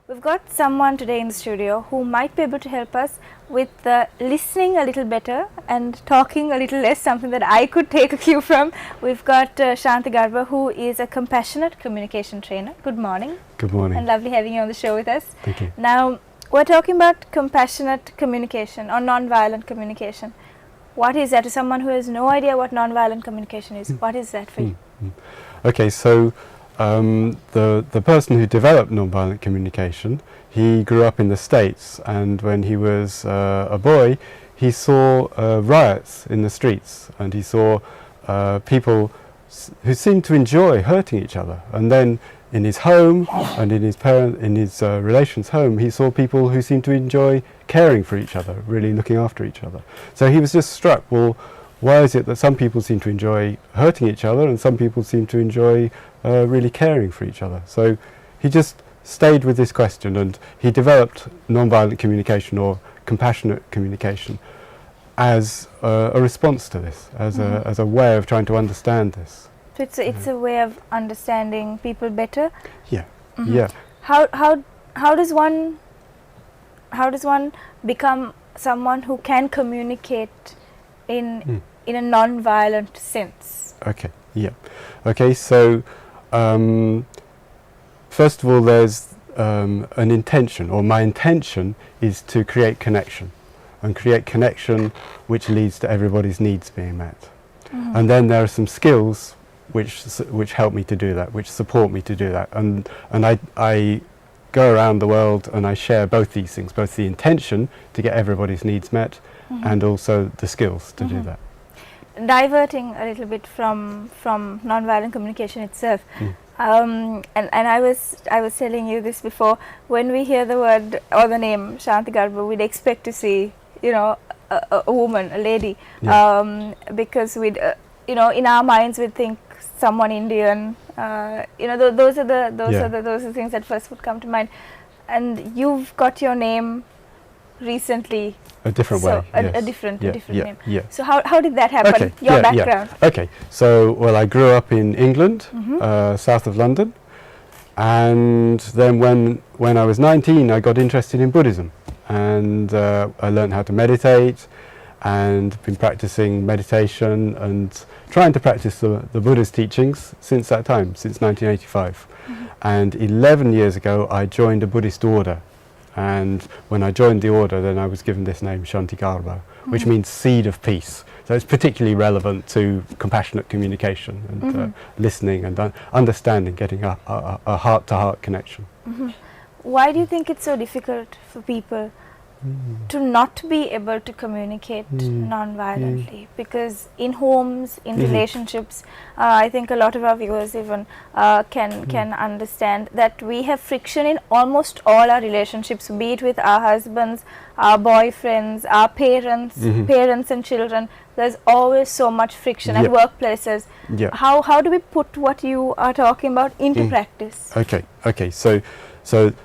We've got someone today in the studio who might be able to help us with listening a little better and talking a little less, something that I could take a cue from. We've got Shantigarbha, who is a compassionate communication trainer. Good morning. Good morning. And lovely having you on the show with us. Thank you. Now, we're talking about compassionate communication or non-violent communication. What is that? To someone who has no idea what non-violent communication is, what is that for you? Okay, so the person who developed nonviolent communication, he grew up in the States, and when he was a boy, he saw riots in the streets, and he saw people who seemed to enjoy hurting each other. And then in his home and in his relations' home, he saw people who seemed to enjoy caring for each other, really looking after each other. So he was just struck, well, why is it that some people seem to enjoy hurting each other and some people seem to enjoy really caring for each other? So he just stayed with this question, and he developed nonviolent communication or compassionate communication as a response to this, as a way of trying to understand this. So it's a way of understanding people better. Yeah. Yeah. How does one become someone who can communicate in a non-violent sense? Okay. Yeah. Okay. So first of all, there's an intention, or my intention is to create connection, and create connection which leads to everybody's needs being met. And then there are some skills which help me to do that, which support me to do that, and I go around the world and I share both these things, both the intention to get everybody's needs met and also the skills to do that. Diverting a little bit from non-violent communication itself, and I was telling you this before, when we hear the word or the name Shantigarbha, we'd expect to see, you know, a woman, a lady, because we'd you know, in our minds we'd think someone Indian, you know, those are the things that first would come to mind. And you've got your name recently a different way, a different name. Yeah. So how did that happen? Okay, your background. Okay, so well, I grew up in England, south of London, and then when I was 19, I got interested in Buddhism, and I learned how to meditate, and been practicing meditation and trying to practice the Buddha's teachings since that time, since 1985. And 11 years ago I joined a Buddhist order, and when I joined the order, then I was given this name Shantigarbha, which means seed of peace. So it's particularly relevant to compassionate communication and listening and understanding, getting a heart-to-heart connection. Why do you think it's so difficult for people to not be able to communicate non-violently? Because in homes, in relationships, I think a lot of our viewers even can understand that we have friction in almost all our relationships, be it with our husbands, our boyfriends, our parents, parents and children. There's always so much friction at workplaces. How do we put what you are talking about into practice? Okay. So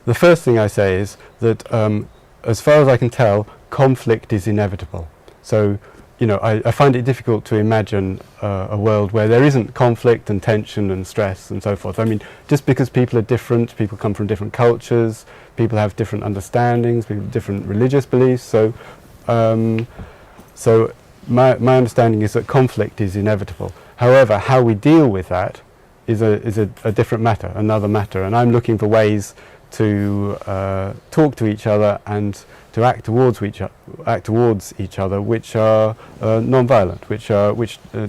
the first thing I say is that as far as I can tell, conflict is inevitable. So, you know, I find it difficult to imagine a world where there isn't conflict and tension and stress and so forth. I mean, just because people are different, people come from different cultures, people have different understandings, people have different religious beliefs. So, my understanding is that conflict is inevitable. However, how we deal with that is a different matter, another matter, and I'm looking for ways to talk to each other and to act towards each other, which are non-violent, which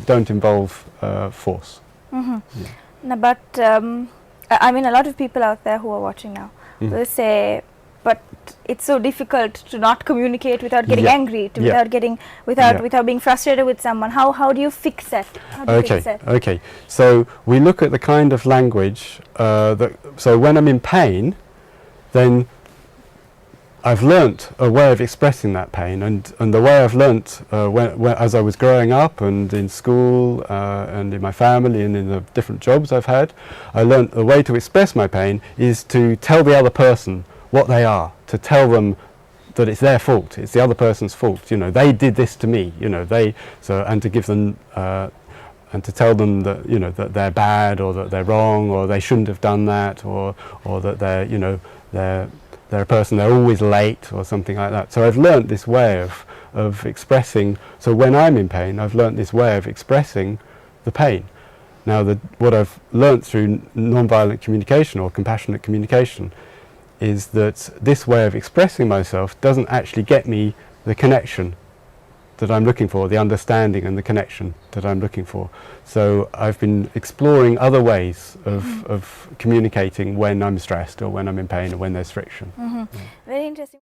don't involve force. No, but I mean, a lot of people out there who are watching now will say, but it's so difficult to not communicate without getting angry, without being frustrated with someone. How do you fix that? Okay. So we look at the kind of language so when I'm in pain, then I've learnt a way of expressing that pain, and the way I've learnt as I was growing up and in school and in my family and in the different jobs I've had, I learnt the way to express my pain is to tell the other person what they are, to tell them that it's their fault, it's the other person's fault, you know, they did this to me, you know, and to give them and to tell them that, you know, that they're bad or that they're wrong or they shouldn't have done that or that they're, you know, they're they're a person, they're always late or something like that. So I've learnt this way of expressing, so when I'm in pain, I've learnt this way of expressing the pain. Now, what I've learnt through nonviolent communication or compassionate communication is that this way of expressing myself doesn't actually get me the connection that I'm looking for, the understanding and the connection that I'm looking for. So I've been exploring other ways of communicating when I'm stressed or when I'm in pain or when there's friction. Very interesting.